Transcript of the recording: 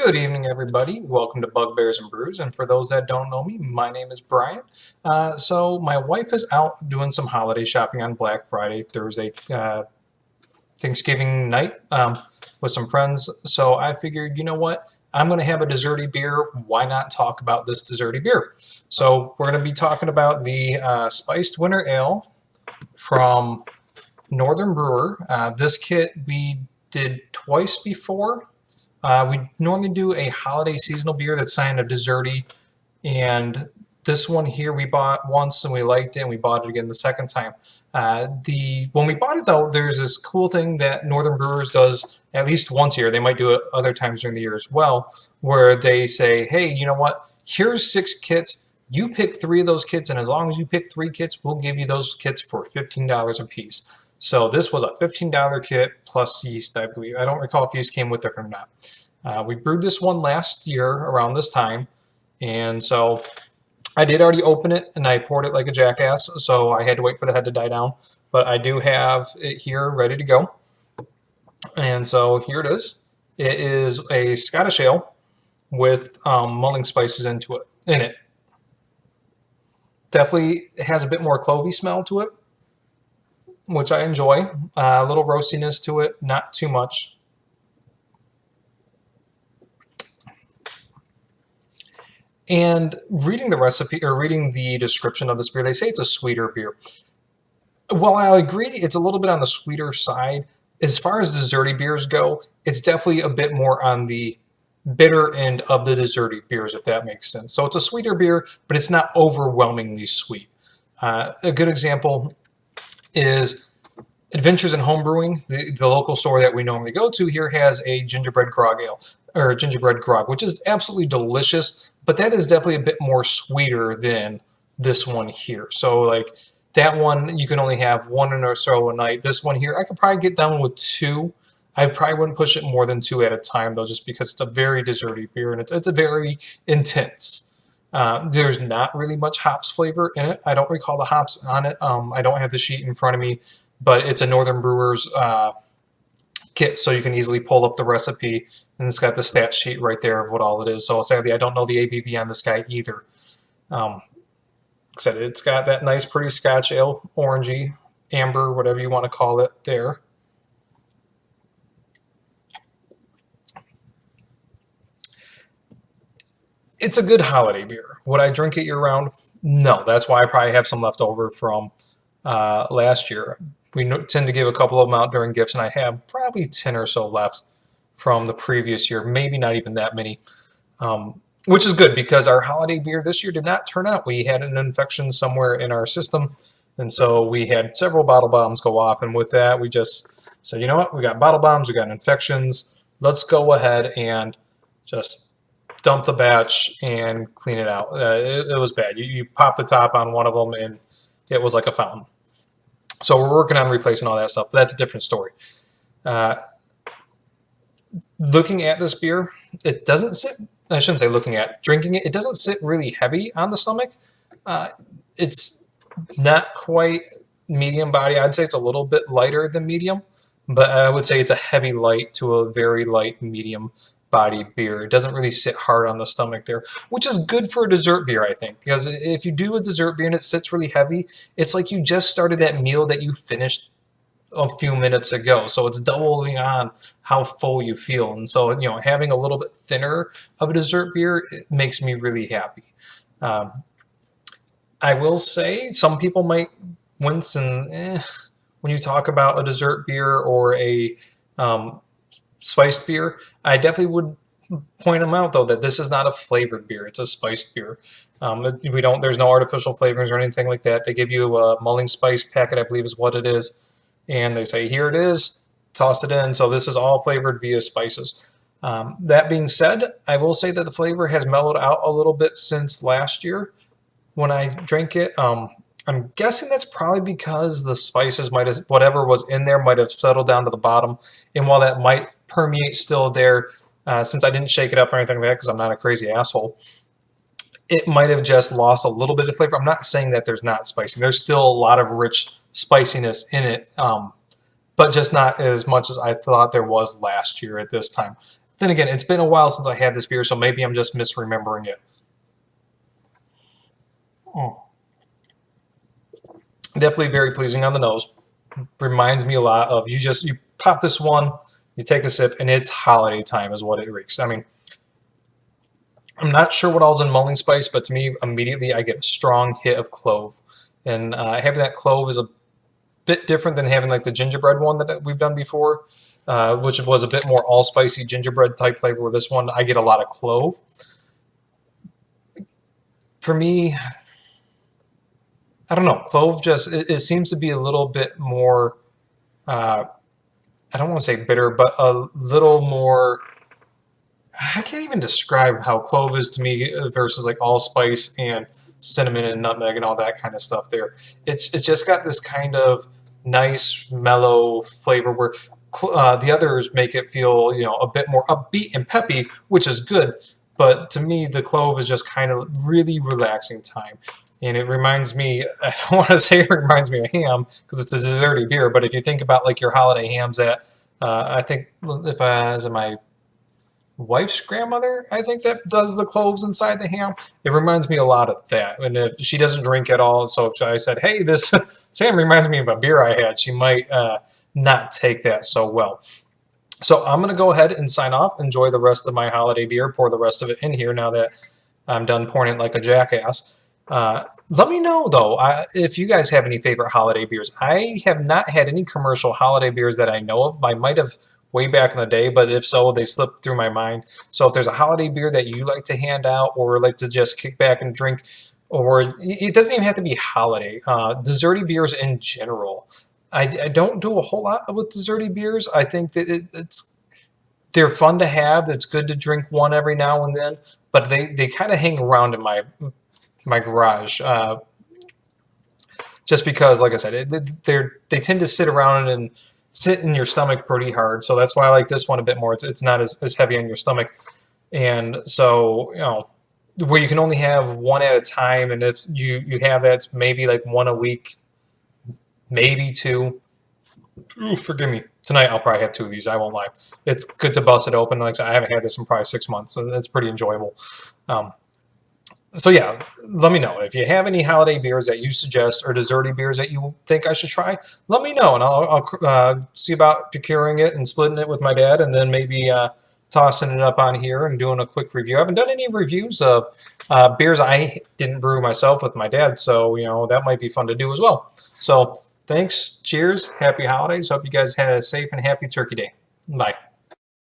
Good evening, everybody. Welcome to Bugbears and Brews. And for those that don't know me, my name is Brian. So my wife is out doing some holiday shopping on Black Friday, Thursday, Thanksgiving night with some friends. So I figured, you know what? I'm going to have a desserty beer. Why not talk about this desserty beer? So we're going to be talking about the Spiced Winter Ale from Northern Brewer. This kit we did twice before. We normally do a holiday seasonal beer that's kind of desserty, and this one here we bought once and we liked it, and we bought it again the second time. When we bought it though, there's this cool thing that Northern Brewers does at least once a year. They might do it other times during the year as well, where they say, "Hey, you know what? Here's 6 kits. You pick 3 of those kits, and as long as you pick 3 kits, we'll give you those kits for $15 a piece." So this was a $15 kit plus yeast, I believe. I don't recall if yeast came with it or not. We brewed this one last year around this time, and so I did already open it, and I poured it like a jackass, so I had to wait for the head to die down. But I do have it here ready to go, and so here it is. It is a Scottish ale with mulling spices in it. Definitely has a bit more clovey smell to it, which I enjoy. A little roastiness to it, not too much. And reading the recipe or reading the description of this beer, they say it's a sweeter beer. While I agree it's a little bit on the sweeter side, as far as desserty beers go, it's definitely a bit more on the bitter end of the desserty beers, if that makes sense. So it's a sweeter beer, but it's not overwhelmingly sweet. A good example is Adventures in Homebrewing. The local store that we normally go to here has a gingerbread grog ale, or gingerbread grog, which is absolutely delicious, but that is definitely a bit more sweeter than this one here. So like that one, you can only have 1 or so a night. This one here, I could probably get down with 2. I probably wouldn't push it more than 2 at a time though, just because it's a very desserty beer and it's a very intense. There's not really much hops flavor in it. I don't recall the hops on it. I don't have the sheet in front of me, but it's a Northern Brewers kit, so you can easily pull up the recipe, and it's got the stat sheet right there of what all it is. So sadly, I don't know the ABV on this guy either. Like I said, it's got that nice, pretty Scotch ale, orangey, amber, whatever you want to call it there. It's a good holiday beer. Would I drink it year-round? No. That's why I probably have some left over from last year. We tend to give a couple of them out during gifts, and I have probably 10 or so left from the previous year, maybe not even that many, which is good because our holiday beer this year did not turn out. We had an infection somewhere in our system, and so we had several bottle bombs go off, and with that, we just said, you know what, we got bottle bombs, we got infections, let's go ahead and just dump the batch and clean it out. It was bad. You pop the top on one of them, and it was like a fountain. So we're working on replacing all that stuff, but that's a different story. Looking at this beer, it doesn't sit, I shouldn't say looking at, drinking it, it doesn't sit really heavy on the stomach. It's not quite medium body. I'd say it's a little bit lighter than medium, but I would say it's a heavy light to a very light medium body beer. It doesn't really sit hard on the stomach there, which is good for a dessert beer, I think, because if you do a dessert beer and it sits really heavy, it's like you just started that meal that you finished a few minutes ago, so it's doubling on how full you feel. And so, you know, having a little bit thinner of a dessert beer, it makes me really happy. I will say some people might wince and when you talk about a dessert beer or a spiced beer. I definitely would point them out though that this is not a flavored beer; it's a spiced beer. There's no artificial flavors or anything like that. They give you a mulling spice packet, I believe is what it is, and they say here it is, toss it in. So this is all flavored via spices. That being said, I will say that the flavor has mellowed out a little bit since last year when I drank it. I'm guessing that's probably because the spices might have, whatever was in there might have settled down to the bottom. And while that might permeate still there, since I didn't shake it up or anything like that because I'm not a crazy asshole, it might have just lost a little bit of flavor. I'm not saying that there's not spicy. There's still a lot of rich spiciness in it, but just not as much as I thought there was last year at this time. Then again, it's been a while since I had this beer, so maybe I'm just misremembering it. Mm. Definitely very pleasing on the nose. Reminds me a lot of you pop this one, you take a sip, and it's holiday time is what it reeks. I mean, I'm not sure what all's in mulling spice, but to me, immediately I get a strong hit of clove. And having that clove is a bit different than having like the gingerbread one that we've done before, which was a bit more all spicy gingerbread type flavor. With this one, I get a lot of clove. For me, I don't know. Clove just it seems to be a little bit more. I don't want to say bitter, but a little more. I can't even describe how clove is to me versus like allspice and cinnamon and nutmeg and all that kind of stuff. There, it's just got this kind of nice mellow flavor where the others make it feel a bit more upbeat and peppy, which is good. But to me, the clove is just kind of really relaxing time. And it reminds me, I don't want to say it reminds me of ham because it's a desserty beer, but if you think about like your holiday hams that I think if I was my wife's grandmother, I think that does the cloves inside the ham. It reminds me a lot of that. And if she doesn't drink at all, so if I said, hey, this ham reminds me of a beer I had, she might not take that so well. So I'm going to go ahead and sign off, enjoy the rest of my holiday beer, pour the rest of it in here now that I'm done pouring it like a jackass. Let me know, though, if you guys have any favorite holiday beers. I have not had any commercial holiday beers that I know of. I might have way back in the day, but if so, they slipped through my mind. So if there's a holiday beer that you like to hand out or like to just kick back and drink, or it doesn't even have to be holiday, desserty beers in general. I don't do a whole lot with desserty beers. I think that they're fun to have. It's good to drink one every now and then, but they kind of hang around in my garage. Just because, like I said, they tend to sit around and sit in your stomach pretty hard. So that's why I like this one a bit more. It's not as heavy on your stomach. And so, where you can only have one at a time, and if you have that, it's maybe like one a week, maybe two. Ooh, forgive me. Tonight I'll probably have two of these. I won't lie. It's good to bust it open. Like I said, I haven't had this in probably 6 months, so that's pretty enjoyable. So yeah, let me know if you have any holiday beers that you suggest or desserty beers that you think I should try. Let me know, and I'll see about procuring it and splitting it with my dad, and then maybe tossing it up on here and doing a quick review. I haven't done any reviews of beers I didn't brew myself with my dad, so that might be fun to do as well. So thanks, cheers, happy holidays. Hope you guys had a safe and happy Turkey Day. Bye.